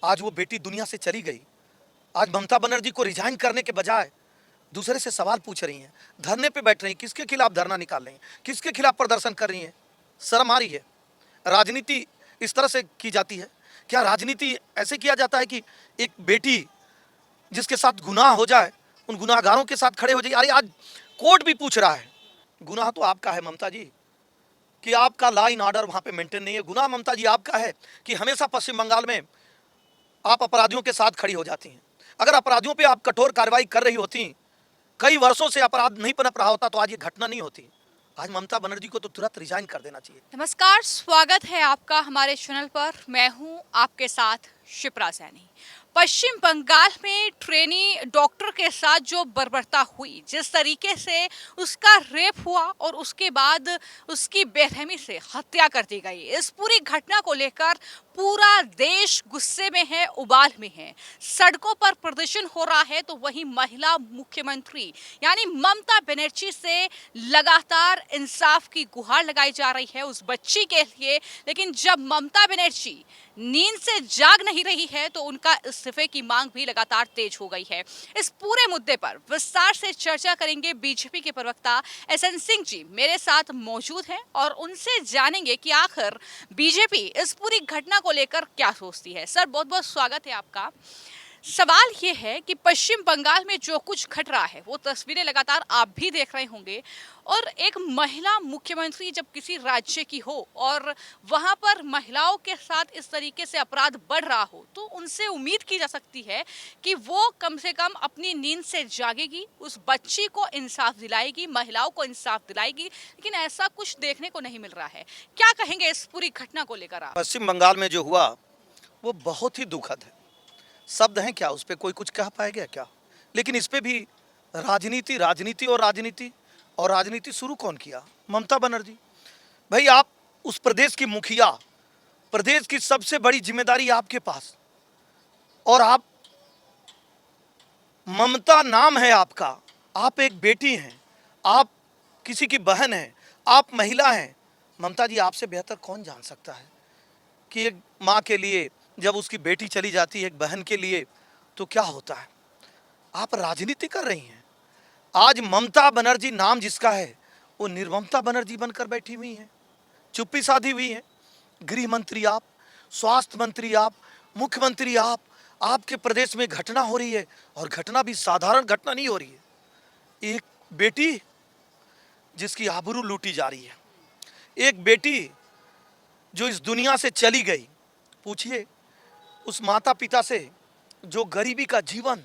आज वो बेटी दुनिया से चली गई। आज ममता बनर्जी को रिजाइन करने के बजाय दूसरे से सवाल पूछ रही हैं, धरने पे बैठ रही हैं। किसके खिलाफ धरना निकाल रही हैं, किसके खिलाफ प्रदर्शन कर रही हैं? शर्म आ रही है? राजनीति इस तरह से की जाती है क्या? राजनीति ऐसे किया जाता है कि एक बेटी जिसके साथ गुनाह हो जाए उन गुनाहगारों के साथ खड़े हो जाइए? अरे आज कोर्ट भी पूछ रहा है। गुनाह तो आपका है ममता जी कि आपका लॉ एंड ऑर्डर वहां पे मेंटेन नहीं है। गुनाह ममता जी आपका है कि हमेशा पश्चिम बंगाल में आप अपराधियों के साथ खड़ी हो जाती हैं। अगर अपराधियों पे आप कठोर कार्रवाई कर रही होती, कई वर्षों से अपराध नहीं पनप रहा होता, तो आज ये घटना नहीं होती। आज ममता बनर्जी को तो तुरंत रिजाइन कर देना चाहिए। नमस्कार, स्वागत है आपका हमारे चैनल पर। मैं हूं आपके साथ शिप्रा सैनी। पश्चिम बंगाल में ट्रेनी डॉक्टर के साथ जो बर्बरता हुई, जिस तरीके से उसका रेप हुआ और उसके बाद उसकी बेरहमी से हत्या कर दी गई, इस पूरी घटना को लेकर पूरा देश गुस्से में है, उबाल में है। सड़कों पर प्रदर्शन हो रहा है तो वहीं महिला मुख्यमंत्री यानी ममता बनर्जी से लगातार इंसाफ की गुहार लगाई जा रही है उस बच्ची के लिए। लेकिन जब ममता बनर्जी नींद से जाग नहीं रही है तो उनका इस्तीफे की मांग भी लगातार तेज हो गई है। इस पूरे मुद्दे पर विस्तार से चर्चा करेंगे बीजेपी के प्रवक्ता एसएन सिंह जी मेरे साथ मौजूद हैं और उनसे जानेंगे कि आखिर बीजेपी इस पूरी घटना को लेकर क्या सोचती है। सर, बहुत बहुत स्वागत है आपका। सवाल ये है कि पश्चिम बंगाल में जो कुछ घट रहा है वो तस्वीरें लगातार आप भी देख रहे होंगे, और एक महिला मुख्यमंत्री जब किसी राज्य की हो और वहां पर महिलाओं के साथ इस तरीके से अपराध बढ़ रहा हो तो उनसे उम्मीद की जा सकती है कि वो कम से कम अपनी नींद से जागेगी, उस बच्ची को इंसाफ दिलाएगी, महिलाओं को इंसाफ दिलाएगी। लेकिन ऐसा कुछ देखने को नहीं मिल रहा है। क्या कहेंगे इस पूरी घटना को लेकर आप? पश्चिम बंगाल में जो हुआ वो बहुत ही दुखद है। शब्द हैं क्या उस पर, कोई कुछ कह पाएगा क्या? लेकिन इस पे भी राजनीति राजनीति और राजनीति और राजनीति शुरू कौन किया? ममता बनर्जी। भाई, आप उस प्रदेश की मुखिया, प्रदेश की सबसे बड़ी जिम्मेदारी आपके पास, और आप, ममता नाम है आपका, आप एक बेटी हैं, आप किसी की बहन हैं, आप महिला हैं। ममता जी, आपसे बेहतर कौन जान सकता है कि एक माँ के लिए जब उसकी बेटी चली जाती है, एक बहन के लिए, तो क्या होता है? आप राजनीति कर रही हैं। आज ममता बनर्जी नाम जिसका है वो निर्ममता बनर्जी बनकर बैठी हुई हैं, चुप्पी साधी हुई हैं। गृह मंत्री आप, स्वास्थ्य मंत्री आप, मुख्यमंत्री आप, आपके प्रदेश में घटना हो रही है, और घटना भी साधारण घटना नहीं हो रही है। एक बेटी जिसकी आबरू लूटी जा रही है, एक बेटी जो इस दुनिया से चली गई। पूछिए उस माता पिता से जो गरीबी का जीवन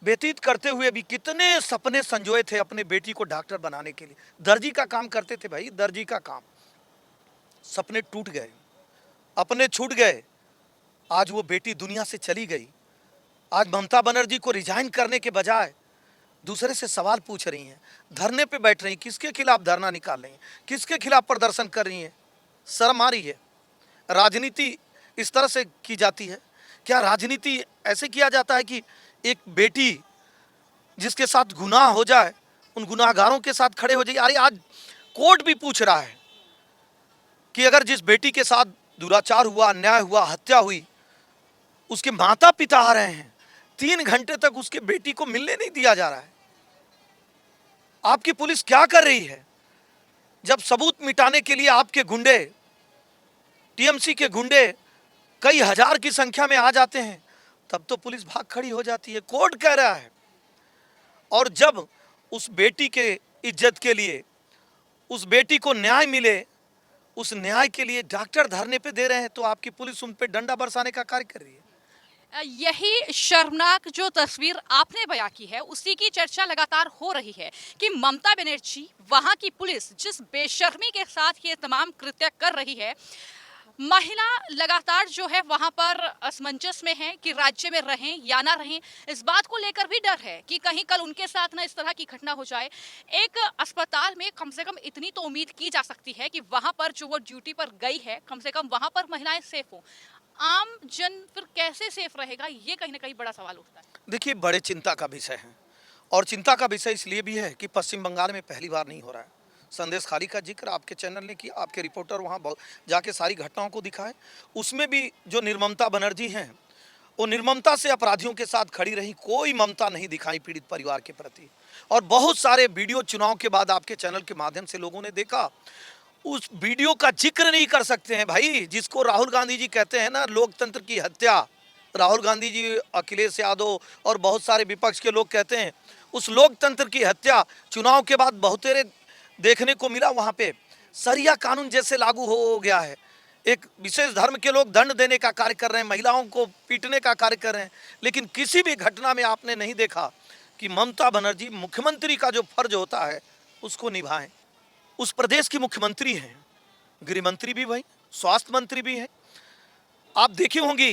व्यतीत करते हुए भी कितने सपने संजोए थे अपने बेटी को डॉक्टर बनाने के लिए। दर्जी का काम करते थे भाई, दर्जी का काम। सपने टूट गए, अपने छूट गए। आज वो बेटी दुनिया से चली गई। आज ममता बनर्जी को रिजाइन करने के बजाय दूसरे से सवाल पूछ रही हैं, धरने पे बैठ रही हैं। किसके खिलाफ धरना निकाल रही हैं, किसके खिलाफ प्रदर्शन कर रही हैं? शर्म आ रही है? राजनीति इस तरह से की जाती है क्या? राजनीति ऐसे किया जाता है कि एक बेटी जिसके साथ गुनाह हो जाए उन गुनाहगारों के साथ खड़े हो जाइए? अरे आज कोर्ट भी पूछ रहा है कि अगर जिस बेटी के साथ दुराचार हुआ, अन्याय हुआ, हत्या हुई, उसके माता पिता आ रहे हैं, 3 घंटे तक उसके बेटी को मिलने नहीं दिया जा रहा है। आपकी पुलिस क्या कर रही है? जब सबूत मिटाने के लिए आपके गुंडे, टीएमसी के गुंडे कई हजार की संख्या में आ जाते हैं, तब तो पुलिस भाग खड़ी हो जाती है। कोर्ट कह रहा है। और जब उस बेटी के इज्जत के लिए, उस बेटी को न्याय मिले, उस न्याय के लिए डॉक्टर धरने पे दे रहे हैं, तो आपकी पुलिस उन पे डंडा बरसाने का कार्य कर रही है। यही शर्मनाक जो तस्वीर आपने बयां की है उसी की चर्चा लगातार हो रही है कि ममता बनर्जी, वहां की पुलिस जिस बेशर्मी के साथ ये तमाम कृत्य कर रही है, महिला लगातार जो है वहां पर असमंजस में है कि राज्य में रहें या ना रहें। इस बात को लेकर भी डर है कि कहीं कल उनके साथ ना इस तरह की घटना हो जाए। एक अस्पताल में कम से कम इतनी तो उम्मीद की जा सकती है कि वहां पर जो वो ड्यूटी पर गई है, कम से कम वहां पर महिलाएं सेफ हो। आम जन फिर कैसे सेफ रहेगा, ये कहीं ना कहीं बड़ा सवाल उठता है। देखिए, बड़े चिंता का विषय है, और चिंता का विषय इसलिए भी है कि पश्चिम बंगाल में पहली बार नहीं हो रहा है। संदेश खाली का जिक्र आपके चैनल ने किया, आपके रिपोर्टर वहाँ जाके सारी घटनाओं को दिखाए। उसमें भी जो निर्ममता बनर्जी हैं वो निर्ममता से अपराधियों के साथ खड़ी रही, कोई ममता नहीं दिखाई पीड़ित परिवार के प्रति। और बहुत सारे वीडियो चुनाव के बाद आपके चैनल के माध्यम से लोगों ने देखा, उस वीडियो का जिक्र नहीं कर सकते हैं भाई, जिसको राहुल गांधी जी कहते हैं ना लोकतंत्र की हत्या। राहुल गांधी जी, अखिलेश यादव और बहुत सारे विपक्ष के लोग कहते हैं उस लोकतंत्र की हत्या चुनाव के बाद बहुतेरे देखने को मिला। वहां पे सरिया कानून जैसे लागू हो गया है, एक विशेष धर्म के लोग दंड देने का कार्य कर रहे हैं, महिलाओं को पीटने का कार्य कर रहे हैं, लेकिन किसी भी घटना में आपने नहीं देखा कि ममता बनर्जी मुख्यमंत्री का जो फर्ज होता है उसको निभाएं। उस प्रदेश की मुख्यमंत्री हैं, गृह मंत्री भी वही, स्वास्थ्य मंत्री भी हैं। आप देखी होंगी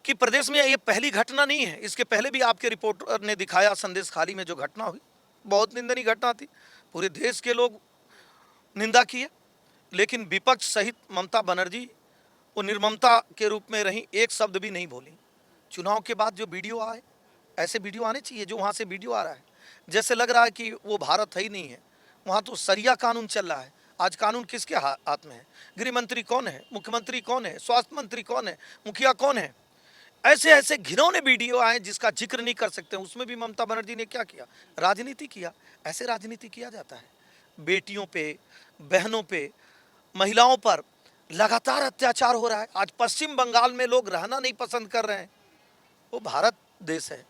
कि प्रदेश में ये पहली घटना नहीं है, इसके पहले भी आपके रिपोर्टर ने दिखाया संदेश खाली में जो घटना हुई, बहुत निंदनीय घटना थी, पूरे देश के लोग निंदा किए, लेकिन विपक्ष सहित ममता बनर्जी वो निर्ममता के रूप में रही, एक शब्द भी नहीं बोली। चुनाव के बाद जो वीडियो आए, ऐसे वीडियो आने चाहिए, जो वहाँ से वीडियो आ रहा है जैसे लग रहा है कि वो भारत है ही नहीं है, वहाँ तो सरिया कानून चल रहा है। आज कानून किसके हाथ में है? गृह मंत्री कौन है, मुख्यमंत्री कौन है, स्वास्थ्य मंत्री कौन है, मुखिया कौन है? ऐसे ऐसे घिनौने वीडियो आए जिसका जिक्र नहीं कर सकते। उसमें भी ममता बनर्जी ने क्या किया? राजनीति किया। ऐसे राजनीति किया जाता है? बेटियों पे, बहनों पे, महिलाओं पर लगातार अत्याचार हो रहा है। आज पश्चिम बंगाल में लोग रहना नहीं पसंद कर रहे हैं। वो भारत देश है,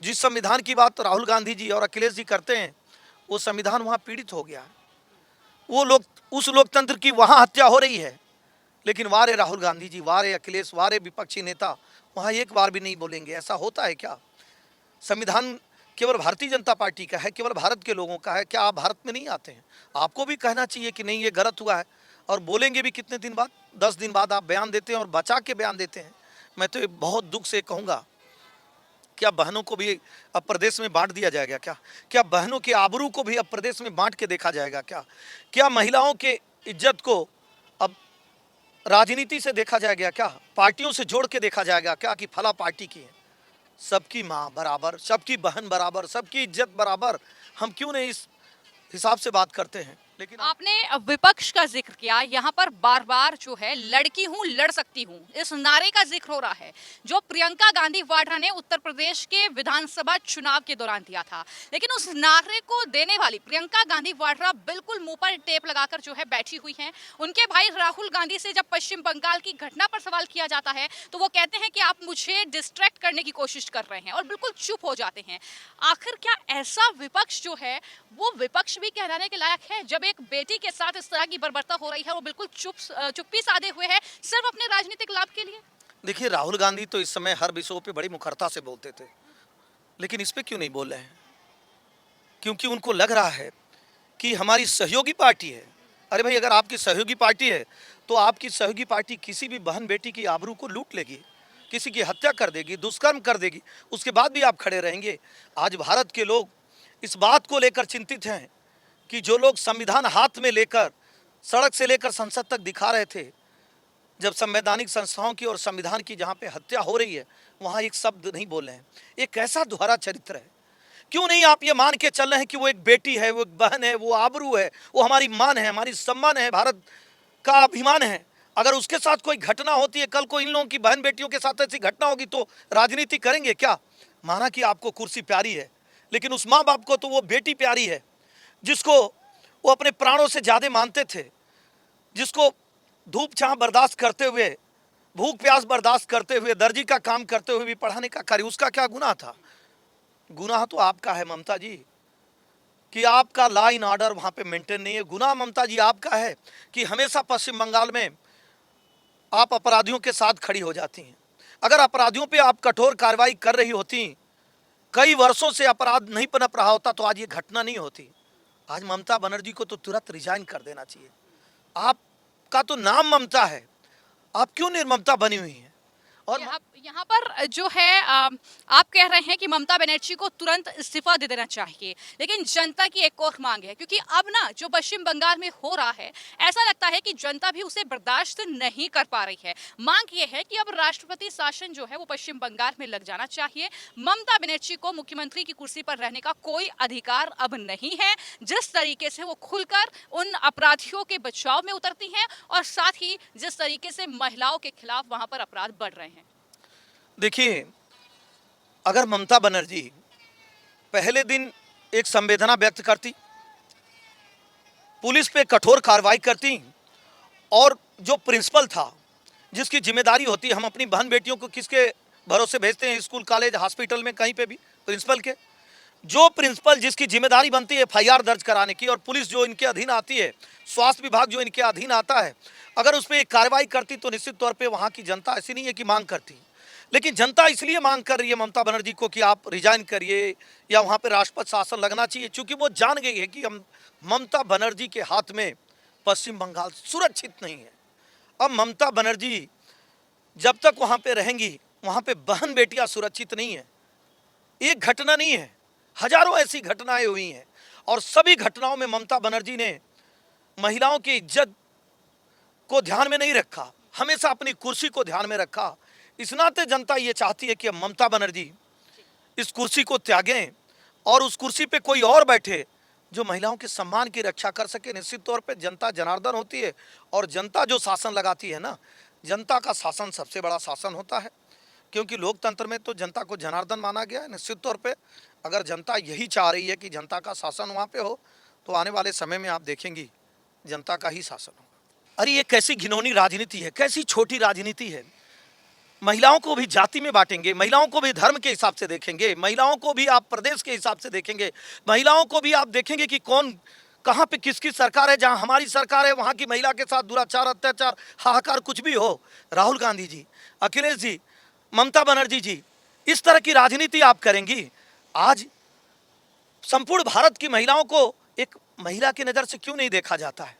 जिस संविधान की बात राहुल गांधी जी और अखिलेश जी करते हैं, वो संविधान वहाँ पीड़ित हो गया है। वो लोग, उस लोकतंत्र की वहाँ हत्या हो रही है, लेकिन वारे राहुल गांधी जी, वारे अखिलेश, वारे विपक्षी नेता वहाँ एक बार भी नहीं बोलेंगे। ऐसा होता है क्या? संविधान केवल भारतीय जनता पार्टी का है, केवल भारत के लोगों का है। क्या आप भारत में नहीं आते हैं? आपको भी कहना चाहिए कि नहीं ये गलत हुआ है, और बोलेंगे भी कितने दिन बाद? 10 दिन बाद आप बयान देते हैं और बचा के बयान देते हैं। मैं तो बहुत दुख से कहूँगा, क्या बहनों को भी अब प्रदेश में बांट दिया जाएगा क्या? क्या बहनों के आबरू को भी अब प्रदेश में बांट के देखा जाएगा क्या? क्या महिलाओं के इज्जत को अब राजनीति से देखा जाएगा क्या? पार्टियों से जोड़ के देखा जाएगा क्या कि फला पार्टी की है? सबकी माँ बराबर, सबकी बहन बराबर, सबकी इज्जत बराबर। हम क्यों नहीं इस हिसाब से बात करते हैं? लेकिन आपने विपक्ष का जिक्र किया, यहाँ पर बार बार जो है लड़की हूँ लड़ सकती हूँ इस नारे का जिक्र हो रहा है, जो प्रियंका गांधी वाड्रा ने उत्तर प्रदेश के विधानसभा चुनाव के दौरान दिया था। लेकिन उस नारे को देने वाली प्रियंका गांधी वाड्रा बिल्कुल मुंह पर टेप लगाकर जो है बैठी हुई हैं। उनके भाई राहुल गांधी से जब पश्चिम बंगाल की घटना पर सवाल किया जाता है तो वो कहते हैं कि आप मुझे डिस्ट्रैक्ट करने की कोशिश कर रहे हैं, और बिल्कुल चुप हो जाते हैं। आखिर क्या ऐसा विपक्ष जो है वो विपक्ष भी कहलाने के लायक है, जब एक बेटी के साथ इस तरह की बर्बरता हो रही है, वो बिल्कुल चुप्पी साधे हुए है सिर्फ अपने राजनीतिक लाभ के लिए? देखिए, राहुल गांधी तो इस समय हर विषयों पे बड़ी मुखरता से बोलते थे, लेकिन इस पे क्यों नहीं बोल रहे हैं? क्योंकि उनको लग रहा है कि हमारी सहयोगी पार्टी है। अरे भाई, अगर आपकी सहयोगी पार्टी है तो आपकी सहयोगी पार्टी किसी भी बहन बेटी की आबरू को लूट लेगी, किसी की हत्या कर देगी, दुष्कर्म कर देगी, उसके बाद भी आप खड़े रहेंगे? आज भारत के लोग इस बात को लेकर चिंतित हैं कि जो लोग संविधान हाथ में लेकर सड़क से लेकर संसद तक दिखा रहे थे, जब संवैधानिक संस्थाओं की और संविधान की जहाँ पे हत्या हो रही है, वहाँ एक शब्द नहीं बोले हैं। ये कैसा दोहरा चरित्र है? क्यों नहीं आप ये मान के चल रहे हैं कि वो एक बेटी है, वो एक बहन है, वो आबरू है, वो हमारी मान है, हमारी सम्मान है, भारत का अभिमान है? अगर उसके साथ कोई घटना होती है, कल को इन लोगों की बहन बेटियों के साथ ऐसी घटना होगी तो राजनीति करेंगे क्या? माना कि आपको कुर्सी प्यारी है, लेकिन उस माँ बाप को तो वो बेटी प्यारी है, जिसको वो अपने प्राणों से ज़्यादा मानते थे, जिसको धूप छाँव बर्दाश्त करते हुए, भूख प्यास बर्दाश्त करते हुए, दर्जी का काम करते हुए भी पढ़ाने का कार्य, उसका क्या गुनाह था? गुनाह तो आपका है ममता जी, कि आपका लॉ एंड ऑर्डर वहाँ पे मेंटेन नहीं है। गुनाह ममता जी आपका है कि हमेशा पश्चिम बंगाल में आप अपराधियों के साथ खड़ी हो जाती हैं। अगर अपराधियों पे आप कठोर कार्रवाई कर रही होती, कई वर्षों से अपराध नहीं पनप रहा होता, तो आज ये घटना नहीं होती। आज ममता बनर्जी को तो तुरंत रिजाइन कर देना चाहिए। आपका तो नाम ममता है, आप क्यों निर्ममता बनी हुई हैं? और यहाँ पर जो है आप कह रहे हैं कि ममता बनर्जी को तुरंत इस्तीफा दे देना चाहिए, लेकिन जनता की एक और मांग है, क्योंकि अब ना जो पश्चिम बंगाल में हो रहा है, ऐसा लगता है कि जनता भी उसे बर्दाश्त नहीं कर पा रही है। मांग ये है कि अब राष्ट्रपति शासन जो है वो पश्चिम बंगाल में लग जाना चाहिए। ममता बनर्जी को मुख्यमंत्री की कुर्सी पर रहने का कोई अधिकार अब नहीं है। जिस तरीके से वो खुलकर उन अपराधियों के बचाव में उतरती हैं, और साथ ही जिस तरीके से महिलाओं के खिलाफ वहां पर अपराध बढ़ रहे हैं। देखिए, अगर ममता बनर्जी पहले दिन एक संवेदना व्यक्त करती, पुलिस पे कठोर कार्रवाई करती, और जो प्रिंसिपल था, जिसकी जिम्मेदारी होती है, हम अपनी बहन बेटियों को किसके भरोसे भेजते हैं, स्कूल कॉलेज हॉस्पिटल में कहीं पे भी, प्रिंसिपल के, जो प्रिंसिपल जिसकी जिम्मेदारी बनती है एफआईआर दर्ज कराने की, और पुलिस जो इनके अधीन आती है, स्वास्थ्य विभाग जो इनके अधीन आता है, अगर उस पर एक कार्रवाई करती तो निश्चित तौर पे वहाँ की जनता ऐसी नहीं है कि मांग करती, लेकिन जनता इसलिए मांग कर रही है ममता बनर्जी को कि आप रिजाइन करिए या वहाँ पे राष्ट्रपति शासन लगना चाहिए, क्योंकि वो जान गई है कि हम ममता बनर्जी के हाथ में पश्चिम बंगाल सुरक्षित नहीं है। अब ममता बनर्जी जब तक वहाँ पे रहेंगी, वहाँ पे बहन बेटियाँ सुरक्षित नहीं है। एक घटना नहीं है, हजारों ऐसी घटनाएं हुई हैं, और सभी घटनाओं में ममता बनर्जी ने महिलाओं की इज्जत को ध्यान में नहीं रखा, हमेशा अपनी कुर्सी को ध्यान में रखा। इस नाते जनता ये चाहती है कि अब ममता बनर्जी इस कुर्सी को त्यागें और उस कुर्सी पे कोई और बैठे जो महिलाओं के सम्मान की रक्षा कर सके। निश्चित तौर पे जनता जनार्दन होती है, और जनता जो शासन लगाती है ना, जनता का शासन सबसे बड़ा शासन होता है, क्योंकि लोकतंत्र में तो जनता को जनार्दन माना गया है। निश्चित तौर पे अगर जनता यही चाह रही है कि जनता का शासन वहाँ पे हो, तो आने वाले समय में आप देखेंगी जनता का ही शासन होगा। अरे ये कैसी घिनौनी राजनीति है, कैसी छोटी राजनीति है। महिलाओं को भी जाति में बांटेंगे, महिलाओं को भी धर्म के हिसाब से देखेंगे, महिलाओं को भी आप प्रदेश के हिसाब से देखेंगे, महिलाओं को भी आप देखेंगे कि कौन कहाँ पे किसकी सरकार है। जहाँ हमारी सरकार है वहाँ की महिला के साथ दुराचार, अत्याचार, हाहाकार कुछ भी हो। राहुल गांधी जी, अखिलेश जी, ममता बनर्जी जी, इस तरह की राजनीति आप करेंगी। आज संपूर्ण भारत की महिलाओं को एक महिला की नज़र से क्यों नहीं देखा जाता है?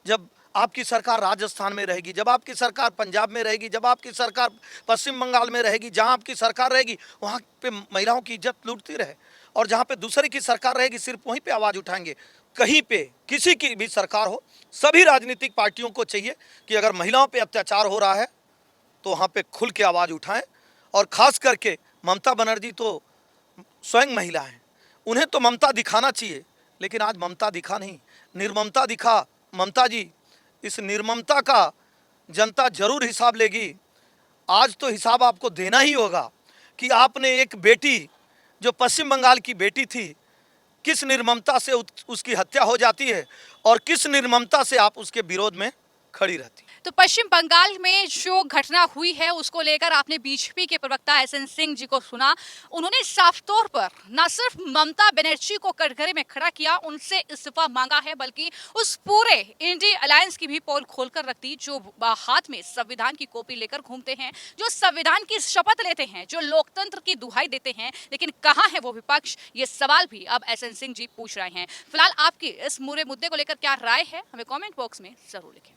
जब आपकी सरकार राजस्थान में रहेगी, जब आपकी सरकार पंजाब में रहेगी, जब आपकी सरकार पश्चिम बंगाल में रहेगी, जहां आपकी सरकार रहेगी वहां पे महिलाओं की इज्जत लूटती रहे, और जहां पे दूसरे की सरकार रहेगी सिर्फ वहीं पे आवाज़ उठाएंगे। कहीं पे किसी की भी सरकार हो, सभी राजनीतिक पार्टियों को चाहिए कि अगर महिलाओं पे अत्याचार हो रहा है तो वहाँ पे खुल के आवाज़ उठाएं। और ख़ास करके ममता बनर्जी तो स्वयं महिला हैं, उन्हें तो ममता दिखाना चाहिए, लेकिन आज ममता दिखा नहीं, निर्ममता दिखा। ममता जी, इस निर्ममता का जनता जरूर हिसाब लेगी। आज तो हिसाब आपको देना ही होगा कि आपने एक बेटी जो पश्चिम बंगाल की बेटी थी, किस निर्ममता से उसकी हत्या हो जाती है, और किस निर्ममता से आप उसके विरोध में खड़ी रहती। तो पश्चिम बंगाल में जो घटना हुई है उसको लेकर आपने बीजेपी के प्रवक्ता एसएन सिंह जी को सुना। उन्होंने साफ तौर पर न सिर्फ ममता बनर्जी को कटघरे में खड़ा किया, उनसे इस्तीफा मांगा है, बल्कि उस पूरे इंडिया अलायंस की भी पोल खोलकर रख दी, जो हाथ में संविधान की कॉपी लेकर घूमते हैं, जो संविधान की शपथ लेते हैं, जो लोकतंत्र की दुहाई देते हैं, लेकिन कहाँ है वो विपक्ष? ये सवाल भी अब एसएन सिंह जी पूछ रहे हैं। फिलहाल आपकी इस पूरे मुद्दे को लेकर क्या राय है, हमें कॉमेंट बॉक्स में जरूर लिखें।